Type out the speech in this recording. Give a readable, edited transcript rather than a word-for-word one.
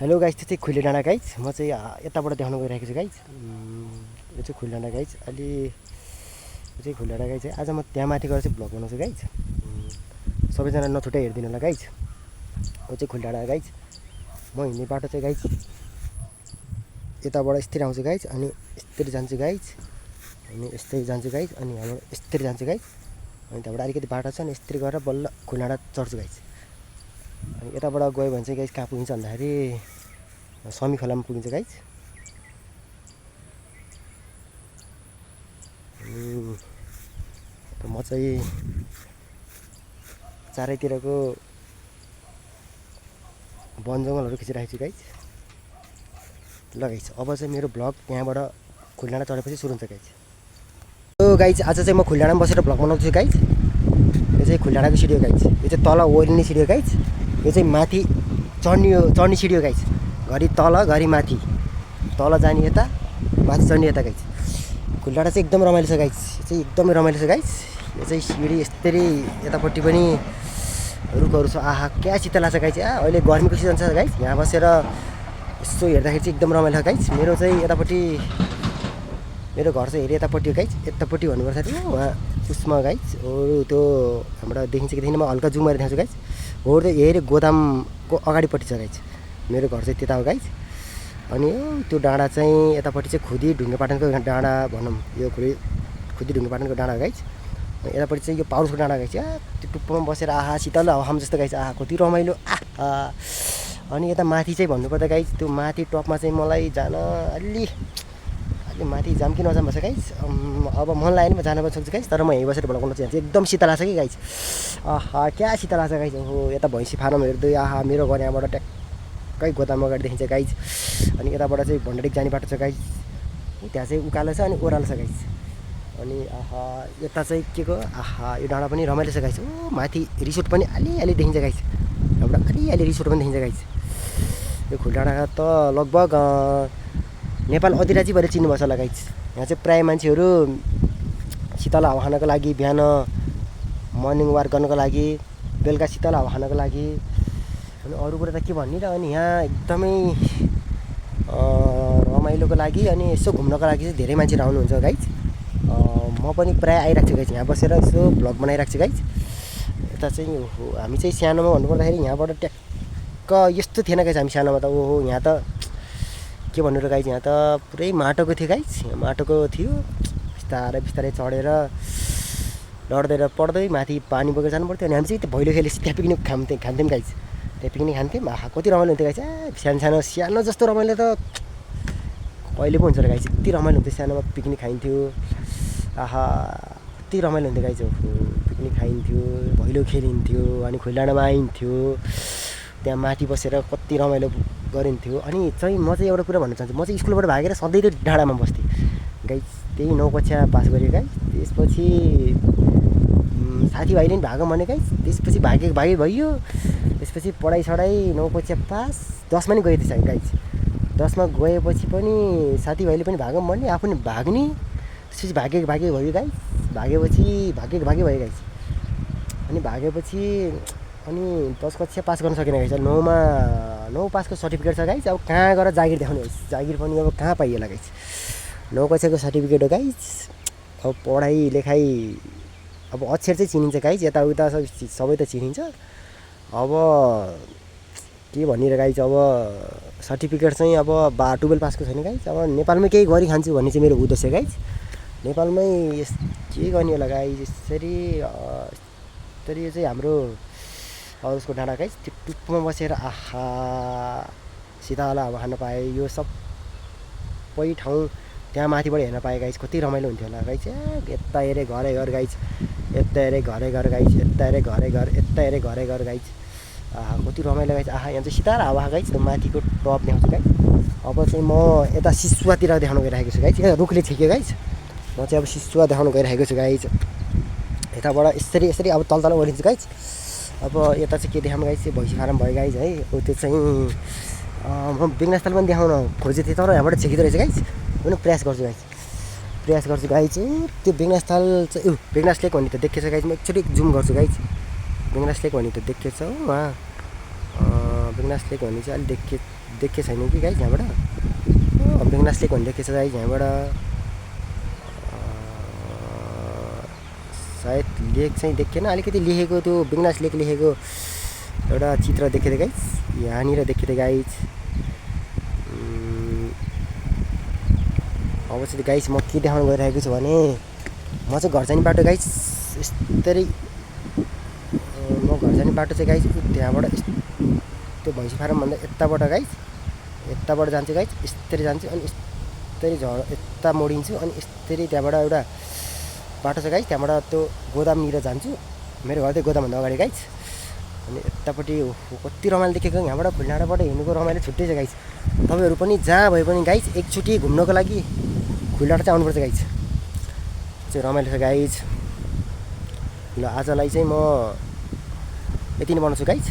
Hello guys, त्यो चाहिँ खुले डाँडा गाइज। म चाहिँ यताबाट देखाउन गइरहेको छु गाइज। यो चाहिँ खुले डाँडा गाइज। अलि यो चाहिँ खुले डाँडा गाइज है। आज म त्यहाँ माथि गएर चाहिँ भ्लग बनाउँछु गाइज। सबैजना नछुट्टै हेरिदिनु होला गाइज। यो चाहिँ खुले डाँडा गाइज। म हिँड्ने बाटो चाहिँ गाइज यताबाट यस्तै आउँछु गाइज, अनि यस्तरी जान्छु गाइज, अनि यस्तै जान्छु गाइज, अनि यहाँबाट यस्तरी जान्छु गाइज, अनि त्यहाँबाट अलिकति बाटो छ, अनि यस्तरी गरेर बल्ल खुले डाँडा चढ्छु गाइज। अनि यताबाट गयो भने चाहिँ गाइज कहाँ पुगिन्छ भन्दाखेरि समी खोलामा पुगिन्छ गाइज। म चाहिँ चारैतिरको वन जङ्गलहरू खिचिरहेको छु गाइज। ल गाइज, अब चाहिँ मेरो भ्लग त्यहाँबाट खुले डाँडा चढेपछि सुरु हुन्छ गाइज। हो गाइज, आज चाहिँ म खुले डाँडामा बसेर भ्लग बनाउँछु गाइज। यो चाहिँ खुले डाँडाको सिडी हो गाइज। यो चाहिँ तल ओर्लिने सिडी हो गाइज। यो चाहिँ माथि चढ्ने सिडी हो गाइज। घरि तल घरि माथि, तल जाने यता, माथि चढ्ने यता गाइज। खुले डाँडा चाहिँ एकदम रमाइलो छ गाइज। यो चाहिँ एकदमै रमाइलो छ गाइज। यो चाहिँ सिडी यस्तरी यतापट्टि पनि रुखहरू छ। आहा, क्या शीतल लाग्छ गाइज। अहिले गर्मीको सिजन छ गाइज। यहाँ बसेर यसो हेर्दाखेरि चाहिँ एकदम रमाइलो छ गाइज। मेरो चाहिँ यतापट्टि मेरो घर चाहिँ हेरि यतापट्टि हो गाइज। यतापट्टि भन्नुपर्छ उहाँ उसमा गाइज। अरू त्यो हाम्रो देखिन्छ कि देखिन, म हल्का जुम गरेर देखाउँछु गाइज। हो त्यो हेरे गोदामको अगाडिपट्टि छ गाइज। मेरो घर चाहिँ त्यता हो गाइज। अनि त्यो डाँडा चाहिँ यतापट्टि चाहिँ खुदी ढुङ्गेपाटनको डाँडा भनौँ। यो खुदी ढुङ्गेपाटनको डाँडा हो गाइज। यतापट्टि चाहिँ यो पाउसको डाँडा गाइज। त्यो टुप्पोमा बसेर आहा शीतल हावाम जस्तो गाइज। आहा, कति रमाइलो। अनि यता माथि चाहिँ भन्नुपर्दा गाइज, त्यो माथि टपमा चाहिँ मलाई जान अलि माथि जाम कि नजाम भन्छ गाइज। अब मन लाग्यो भने म जान पनि सक्छु गाइज, तर म यहीँ बसेर भ्लग गर्न चाहन्छु। एकदम शीतल लाग्छ कि गाइज। आहा, क्या शीतल लाग्छ गाइज। हो यता भैँसी फार्म हेर्दै आहा, मेरो घर यहाँबाट ट्याक्कै गोदाम अगाडि देखिन्छ गाइज। अनि यताबाट चाहिँ भण्डारीक जाने बाटो छ गाइज। त्यहाँ चाहिँ उकालो छ अनि ओह्रालो छ गाइज। अनि आहा, यता चाहिँ के को आहा, यो डाँडा पनि रमाइलो छ गाइज। ओ माथि रिसोर्ट पनि अलिअलि देखिन्छ गाइज। यहाँबाट अलिअलि रिसोर्ट पनि देखिन्छ गाइज। यो खुले डाँडा त लगभग नेपाल अधिराजी भएर चिन्नुपर्छ होला गाइज। यहाँ चाहिँ प्रायः मान्छेहरू शीतल हावा खानको लागि, बिहान मर्निङ वाक गर्नको लागि, बेलुका शीतल हावा खानको लागि, अनि अरू कुरा त के भन्ने र। अनि यहाँ एकदमै रमाइलोको लागि अनि यसो घुम्नको लागि चाहिँ धेरै मान्छेहरू आउनुहुन्छ गाइज। म पनि प्रायः आइरहेको छु गाइज। यहाँ बसेर यसो भ्लग बनाइरहेको छु गाइज। यता चाहिँ हामी चाहिँ सानोमा भन्नुपर्दाखेरि यहाँबाट ट्याक्क यस्तो थिएन गाइज। हामी सानोमा त ओहो, यहाँ त के भन्नु र गाइज, यहाँ त पुरै माटोको थियो गाइज। यहाँ माटोको थियो। बिस्तारै बिस्तारै चढेर लड्दै र पढ्दै माथि पानी बोकेर जानु पर्थ्यो। अनि हामी चाहिँ त्यो भैलो खेलेपछि त्यहाँ पिकनिक खान्थ्यौँ गाइज। त्यहाँ पिकनिक खान्थ्यौँ। आहा, कति रमाइलो हुन्थ्यो गाइज। सानो जस्तो रमाइलो त कहिले पो हुन्छ र गाइज। यति रमाइलो हुन्थ्यो सानोमा, पिकनिक खाइन्थ्यो। आहा, कति रमाइलो हुन्थ्यो गाइज। पिकनिक खाइन्थ्यो, भैलो खेलिन्थ्यो, अनि खुले डाँडामा आइन्थ्यो। त्यहाँ माथि बसेर कति रमाइलो गरिन्थ्यो। अनि चाहिँ म चाहिँ एउटा कुरा भन्न चाहन्छु, म चाहिँ स्कुलबाट भागेर सधैँ त्यो डाँडामा बस्थेँ गाइज। त्यही 9 कक्षा पास गरेँ गाइज। त्यसपछि साथीभाइले पनि भागो भने गाइज। त्यसपछि भागे भइयो। त्यसपछि पढाइ 9 कक्षा पास, 10मा नि गएँ त्यसै गाइज। 10मा गएपछि पनि साथीभाइले पनि भागौँ भन्ने, आफू नि भाग्ने। त्यसपछि भागे भयो गाइज। भागेपछि भागे भयो गाइज। अनि भागेपछि अनि 10 कक्षा पास गर्न सकेन गाइज। 9 पासको सर्टिफिकेट छ गाइज। अब कहाँ गएर जागिर देखाउने गाइज। जागिर पनि अब कहाँ पाइएला गाइज। 9 कक्षाको सर्टिफिकेट हो गाइज। अब पढाइ लेखाइ अब अक्षर चाहिँ चिनिन्छ गाइज। यताउता सबै त चिनिन्छ। अब के भन्ने र गाइज। अब सर्टिफिकेट चाहिँ अब 12 पासको छैन गाइज। अब नेपालमै केही गरी खान्छु भन्ने चाहिँ मेरो उद्देश्य गाइज। नेपालमै के गर्ने होला गाइज। यसरी यो चाहिँ हाम्रो उसको डाँडा गाइज। त्यो टुप्पोमा बसेर आहा, शीतल हावा खान पाएँ। यो सबै ठाउँ त्यहाँ माथिबाट हेर्न पाएँ गाइज। कति रमाइलो हुन्थ्यो होला गाइज। यता हेरेँ घरै घर गाइज, यता हेरेँ घरै घर गाइज, यता हेरेँ घरै घर, यता हेरेँ घरै घर गाइज। आहा, कति रमाइलो गाइज। आहा, यहाँ चाहिँ शीतल हावा गाइज। माथिको टप देखाउँछु गाइज। अब चाहिँ म यता सिसुवातिर देखाउन गइरहेको छु गाइज। यहाँ रुखले छेक्यो गाइज। म चाहिँ अब सिसुवा देखाउन गइरहेको छु गाइज। यताबाट यसरी अब तल ओर्लिन्छु गाइज। अब यता चाहिँ के देखाउँ गाइज, चाहिँ भैँसी फार्म भयो गाइज है। त्यो चाहिँ म बेगनास्थल पनि देखाउन खोजेको थिएँ, तर यहाँबाट छेकिँदो रहेछ गाइज। पनि प्रयास गर्छु गाइज। त्यो बेगनास्थल चाहिँ बेगनास लेक भन्ने त देखेछ गाइज। म एकचोटि जुम गर्छु गाइज। बेगनास लेक भन्ने त देखेछ हो। बेगनास लेक भन्ने चाहिँ अलिक देखे छैन कि गाइज यहाँबाट बेगनास लेक भन्ने देखेछ गाइज यहाँबाट सायद लेक चाहिँ देखेन अलिकति लेखेको त्यो बेगनास लेक लेखेको एउटा चित्र देखेँ थिएँ गाइज यहाँनिर देखेँ थिएँ गाइज अब चाहिँ गाइज म के देखाउन गइरहेको छु भने म चाहिँ घर जाने बाटो गाइज यस्तरी म घर जाने बाटो चाहिँ गाइज त्यहाँबाट त्यो भैँसी फारमभन्दा यताबाट गाइज यताबाट जान्छु गाइज यस्तरी जान्छु अनि यस्तरी यता मोडिन्छु अनि यस्तरी त्यहाँबाट एउटा बाटो छ गाइज त्यहाँबाट त्यो गोदामनिर जान्छु मेरो घर चाहिँ गोदामभन्दा अगाडि गाइज अनि यतापट्टि कति रमाइलो देखेको यहाँबाट खुलडाँडाबाट हिँड्नुको रमाइलो छुट्टै छ गाइज तपाईँहरू पनि जहाँ भए पनि गाइज एकचोटि घुम्नको लागि खुलडाँडा चाहिँ आउनुपर्छ गाइज चाहिँ रमाइलो छ गाइज ल आजलाई चाहिँ म यति नै बनाउँछु गाइज